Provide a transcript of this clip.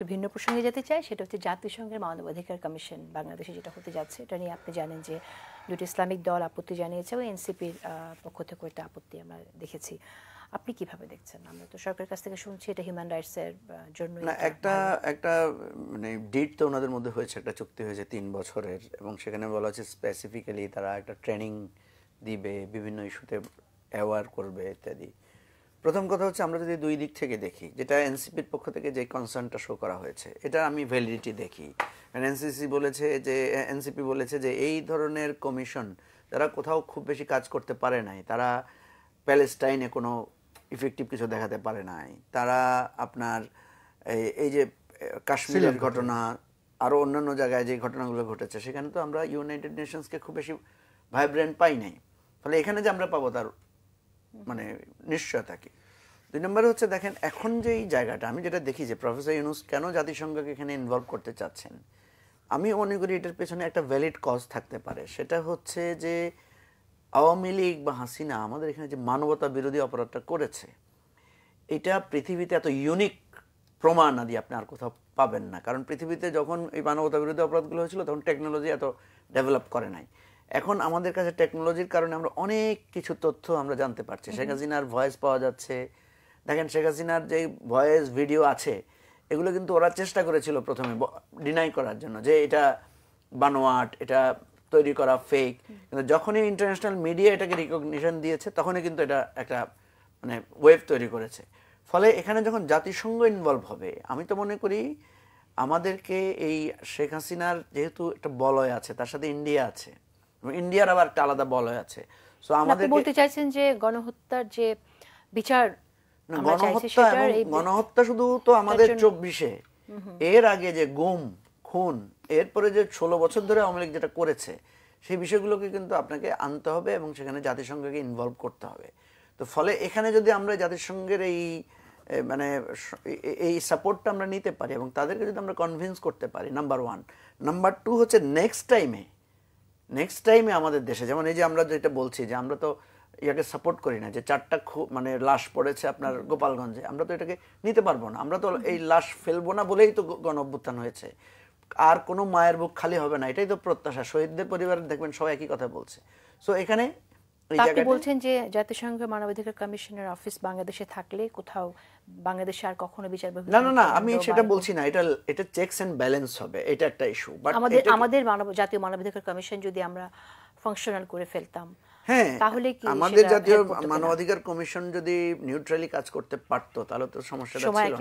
ভিন্ন প্রসঙ্গে যেতে চাই, সেটা হচ্ছে জাতিসংঘের মানবাধিকার কমিশন বাংলাদেশে যেটা হতে যাচ্ছে, এটা নিয়ে আপনি জানেন যে দুটি ইসলামিক দল আপত্তি জানিয়েছে এবং এনসিপির পক্ষ থেকে একটা আপত্তি আমরা দেখেছি। আপনি কিভাবে দেখছেন? আমরা তো সরকারের কাছ থেকে শুনছি এটা হিউম্যান রাইটসের জন্য না, একটা মানে ডিট তো ওনাদের মধ্যে হয়েছে, একটা চুক্তি হয়েছে 3 বছরের, এবং সেখানে বলা হচ্ছে স্পেসিফিক্যালি তারা একটা ট্রেনিং দিবে, বিভিন্ন ইস্যুতে অ্যাওয়ার করবে ইত্যাদি। প্রথম কথা হচ্ছে আমরা যদি দুই দিক থেকে দেখি, যেটা এনসিপির পক্ষ থেকে যে কনসার্নটা শো করা হয়েছে এটা আমি ভ্যালিডিটি দেখি। এনসিপি বলেছে যে এই ধরনের কমিশন যারা কোথাও খুব বেশি কাজ করতে পারে নাই, তারা প্যালেস্টাইনে কোনো ইফেক্টিভ কিছু দেখাতে পারে নাই, তারা আপনার এই যে কাশ্মীরের ঘটনা আরও অন্যান্য জায়গায় যে ঘটনাগুলো ঘটেছে সেখানে তো আমরা ইউনাইটেড নেশনসকে খুব বেশি ভাইব্রেন্ট পাই নাই। ফলে এখানে যে আমরা পাবো তার মানে নিশ্চয়তা কি। 2 নম্বরে হচ্ছে দেখেন এখন যে এই জায়গাটা আমি যেটা দেখি যে প্রফেসর ইউনূস কেন জাতিসংঘকে এখানে ইনভলভ করতে চাচ্ছেন, আমি মনে করি এটার পেছনে একটা ভ্যালিড কজ থাকতে পারে। সেটা হচ্ছে যে আওয়ামী লীগ বা হাসিনা আমাদের এখানে যে মানবতা বিরোধী অপরাধটা করেছে, এটা পৃথিবীতে এত ইউনিক প্রমাণ আদি আপনি আর কোথাও পাবেন না। কারণ পৃথিবীতে যখন এই মানবতা বিরোধী অপরাধগুলো হয়েছিল তখন টেকনোলজি এত ডেভেলপ করে নাই। এখন আমাদের কাছে টেকনোলজির কারণে আমরা অনেক কিছু তথ্য আমরা জানতে পারছি। শেখ হাসিনার ভয়েস পাওয়া যাচ্ছে। দেখেন শেখ হাসিনার যে ভয়েস ভিডিও আছে এগুলো কিন্তু ওরা চেষ্টা করেছিল প্রথমে ডিনাই করার জন্য যে এটা বানোয়াট, এটা তৈরি করা ফেক, কিন্তু যখনই ইন্টারন্যাশনাল মিডিয়া এটাকে রিকগনিশন দিয়েছে তখনই কিন্তু এটা একটা মানে ওয়েভ তৈরি করেছে। ফলে এখানে যখন জাতিসংঘ ইনভলভ হবে, আমি তো মনে করি আমাদেরকে এই শেখ হাসিনার যেহেতু একটা বলয় আছে, তার সাথে ইন্ডিয়া আছে, ইন্ডিয়ার আবার একটা আলাদা বলয় আছে। সো আমাদের বলতে চাইছেন যে গণহত্যার যে বিচার, গণহত্যা শুধু তো আমাদের 24-এ, এর আগে যে গুম খুন, এরপরে যে 16 বছর ধরে আওয়ামী লীগ যেটা করেছে সেই বিষয়গুলোকে কিন্তু আপনাকে আনতে হবে এবং সেখানে জাতিসংঘকে ইনভলভ করতে হবে। তো ফলে এখানে যদি আমরা জাতিসংঘের এই মানে এই সাপোর্টটা আমরা নিতে পারি এবং তাদেরকে যদি আমরা কনভিন্স করতে পারি, নাম্বার 1। নাম্বার 2 হচ্ছে নেক্সট টাইমে আমাদের দেশে যেমন এই যে আমরা যেটা বলছি যে আমরা তো ইয়াকে সাপোর্ট করি না, যে 4টা মানে লাশ পড়েছে আপনার গোপালগঞ্জে, আমরা তো এটাকে নিতে পারবো না। আমরা তো এই লাশ ফেলবো না বলেই তো গণ অভ্যুত্থান হয়েছে। আর কোনো মায়ের বুক খালি হবে না, এটাই তো প্রত্যাশা। শহীদদের পরিবার দেখবেন সবাই একই কথা বলছে। সো এখানে আপনি বলছেন যে জাতিসংঘ মানবাধিকার কমিশনের অফিস বাংলাদেশে থাকলে কোথাও বাংলাদেশে আর কখনো বিচার না, আমি সেটা বলছি না। এটা চেকস এন্ড ব্যালেন্স হবে, এটা একটা ইস্যু। বাট আমাদের জাতীয় মানবাধিকার কমিশন যদি আমরা ফাংশনাল করে ফেলতাম, হ্যাঁ, তাহলে কি আমাদের জাতীয় মানবাধিকার কমিশন যদি নিউট্রালি কাজ করতে পারতো তাহলে তো সমস্যাটা ছিল না।